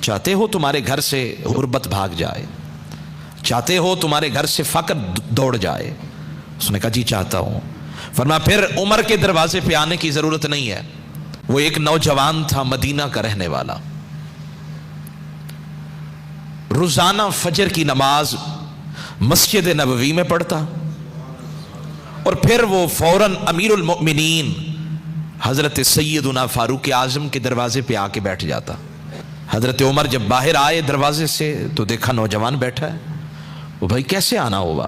چاہتے ہو تمہارے گھر سے غربت بھاگ جائے؟ چاہتے ہو تمہارے گھر سے فقر دوڑ جائے؟ اس نے کہا جی چاہتا ہوں۔ فرمایا پھر عمر کے دروازے پہ آنے کی ضرورت نہیں ہے۔ وہ ایک نوجوان تھا مدینہ کا رہنے والا، روزانہ فجر کی نماز مسجد نبوی میں پڑھتا، اور پھر وہ فوراً امیر المؤمنین حضرت سیدنا فاروق اعظم کے دروازے پہ آ کے بیٹھ جاتا۔ حضرت عمر جب باہر آئے دروازے سے تو دیکھا نوجوان بیٹھا ہے۔ وہ بھائی کیسے آنا ہوا؟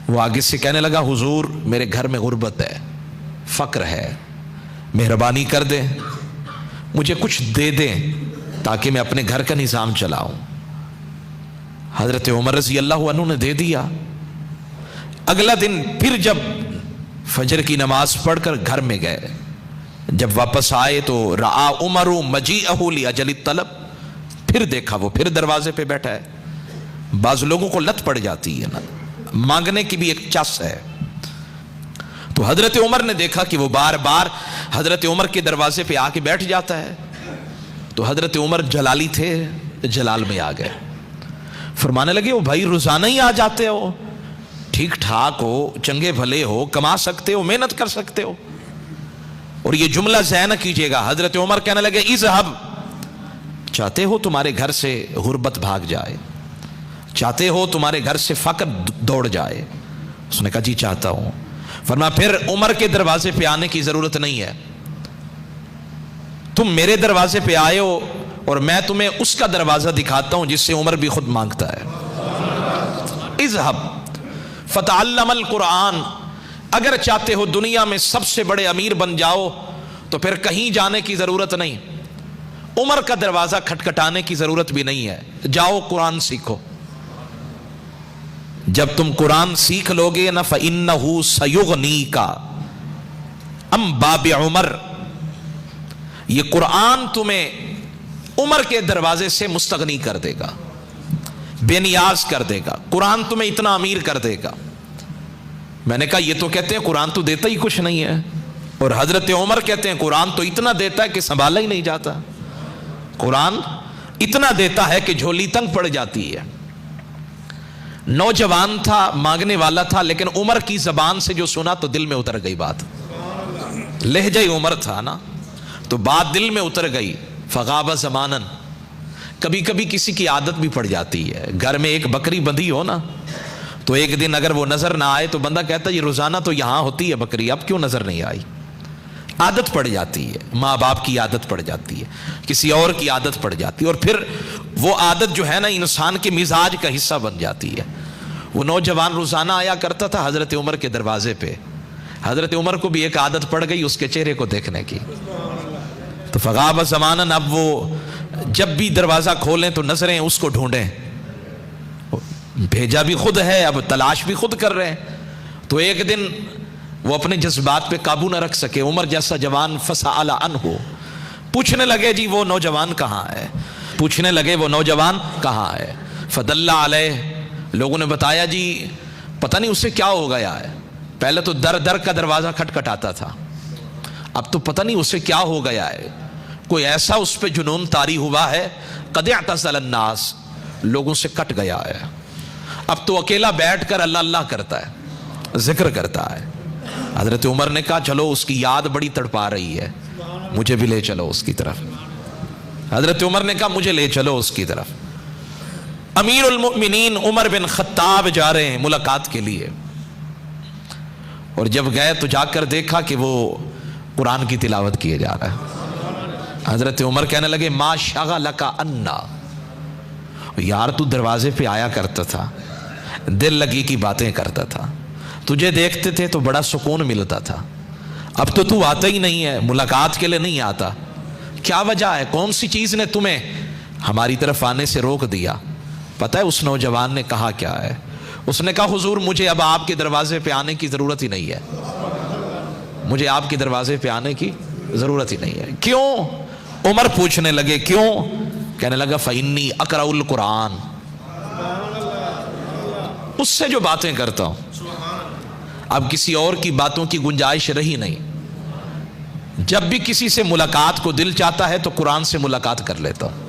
وہ آگے سے کہنے لگا حضور میرے گھر میں غربت ہے، فقر ہے، مہربانی کر دیں، مجھے کچھ دے دیں تاکہ میں اپنے گھر کا نظام چلاؤں۔ حضرت عمر رضی اللہ عنہ نے دے دیا۔ اگلا دن پھر جب فجر کی نماز پڑھ کر گھر میں گئے، جب واپس آئے تو رعا عمر مجیئہ لاجل الطلب، پھر دیکھا وہ پھر دروازے پہ بیٹھا ہے۔ بعض لوگوں کو لت پڑ جاتی ہے نا، مانگنے کی بھی ایک چس ہے۔ تو حضرت عمر نے دیکھا کہ وہ بار بار حضرت عمر کے دروازے پہ آ کے بیٹھ جاتا ہے، تو حضرت عمر جلالی تھے، جلال میں آ گئے۔ فرمانے لگے وہ بھائی روزانہ ہی آ جاتے ہو، ٹھیک ٹھاک ہو، چنگے بھلے ہو، کما سکتے ہو، محنت کر سکتے ہو۔ اور یہ جملہ ذہن نہ کیجئے گا، حضرت عمر کہنے لگے اذهب، چاہتے ہو تمہارے گھر سے غربت بھاگ جائے؟ چاہتے ہو تمہارے گھر سے فقر دوڑ جائے؟ اس نے کہا جی چاہتا ہوں۔ فرمایا پھر عمر کے دروازے پہ آنے کی ضرورت نہیں ہے، تم میرے دروازے پہ آئے ہو اور میں تمہیں اس کا دروازہ دکھاتا ہوں جس سے عمر بھی خود مانگتا ہے۔ اذهب فتعلم القرآن، اگر چاہتے ہو دنیا میں سب سے بڑے امیر بن جاؤ تو پھر کہیں جانے کی ضرورت نہیں، عمر کا دروازہ کھٹکھٹانے کی ضرورت بھی نہیں ہے، جاؤ قرآن سیکھو۔ جب تم قرآن سیکھ لوگے نا فَإِنَّهُ سَيُغْنِيكَ ام باب عمر، یہ قرآن تمہیں عمر کے دروازے سے مستغنی کر دے گا، بے نیاز کر دے گا، قرآن تمہیں اتنا امیر کر دے گا۔ میں نے کہا یہ تو کہتے ہیں قرآن تو دیتا ہی کچھ نہیں ہے، اور حضرت عمر کہتے ہیں قرآن تو اتنا دیتا ہے کہ سنبھالا ہی نہیں جاتا، قرآن اتنا دیتا ہے کہ جھولی تنگ پڑ جاتی ہے۔ نوجوان تھا، مانگنے والا تھا، لیکن عمر کی زبان سے جو سنا تو دل میں اتر گئی بات، لہجہ عمر تھا نا تو بات دل میں اتر گئی۔ فغاب زمانن، کبھی کبھی کسی کی عادت بھی پڑ جاتی ہے، گھر میں ایک بکری بندھی ہو نا تو ایک دن اگر وہ نظر نہ آئے تو بندہ کہتا ہے یہ روزانہ تو یہاں ہوتی ہے بکری، اب کیوں نظر نہیں آئی؟ عادت پڑ جاتی ہے، ماں باپ کی عادت پڑ جاتی ہے، کسی اور کی عادت پڑ جاتی ہے، اور پھر وہ عادت جو ہے نا انسان کے مزاج کا حصہ بن جاتی ہے۔ وہ نوجوان روزانہ آیا کرتا تھا حضرت عمر کے دروازے پہ، حضرت عمر کو بھی ایک عادت پڑ گئی اس کے چہرے کو دیکھنے کی، تو فغاب زمانن، اب وہ جب بھی دروازہ کھولیں تو نظریں اس کو ڈھونڈیں، بھیجا بھی خود ہے، اب تلاش بھی خود کر رہے ہیں۔ تو ایک دن وہ اپنے جذبات پہ قابو نہ رکھ سکے، عمر جیسا جوان فسأل عنہ، پوچھنے لگے جی وہ نوجوان کہاں ہے، پوچھنے لگے وہ نوجوان کہاں ہے۔ فدل علیہ، لوگوں نے بتایا جی پتہ نہیں اسے کیا ہو گیا ہے، پہلے تو در در کا دروازہ کھٹکھٹاتا تھا، اب تو پتہ نہیں اسے کیا ہو گیا ہے، کوئی ایسا اس پہ جنون طاری ہوا ہے، قد اعتزل الناس، لوگوں سے کٹ گیا ہے، اب تو اکیلا بیٹھ کر اللہ اللہ کرتا ہے، ذکر کرتا ہے۔ حضرت عمر نے کہا چلو اس کی یاد بڑی تڑپا رہی ہے، مجھے بھی لے چلو اس کی طرف۔ حضرت عمر نے کہا مجھے لے چلو اس کی طرف۔ امیر المؤمنین عمر بن خطاب جا رہے ہیں ملاقات کے لیے، اور جب گئے تو جا کر دیکھا کہ وہ قرآن کی تلاوت کیے جا رہا ہے۔ حضرت عمر کہنے لگے ما شغلک عنا، یار تو دروازے پہ آیا کرتا تھا، دل لگی کی باتیں کرتا تھا، تجھے دیکھتے تھے تو بڑا سکون ملتا تھا، اب تو آتا ہی نہیں ہے، ملاقات کے لیے نہیں آتا، کیا وجہ ہے؟ کون سی چیز نے تمہیں ہماری طرف آنے سے روک دیا؟ پتہ ہے اس نوجوان نے کہا کیا ہے؟ اس نے کہا حضور مجھے اب آپ کے دروازے پہ آنے کی ضرورت ہی نہیں ہے، مجھے آپ کے دروازے پہ آنے کی ضرورت ہی نہیں ہے۔ کیوں؟ عمر پوچھنے لگے کیوں؟ کہنے لگا فإنی اقرأ القرآن، اس سے جو باتیں کرتا ہوں اب کسی اور کی باتوں کی گنجائش رہی نہیں، جب بھی کسی سے ملاقات کو دل چاہتا ہے تو قرآن سے ملاقات کر لیتا ہوں۔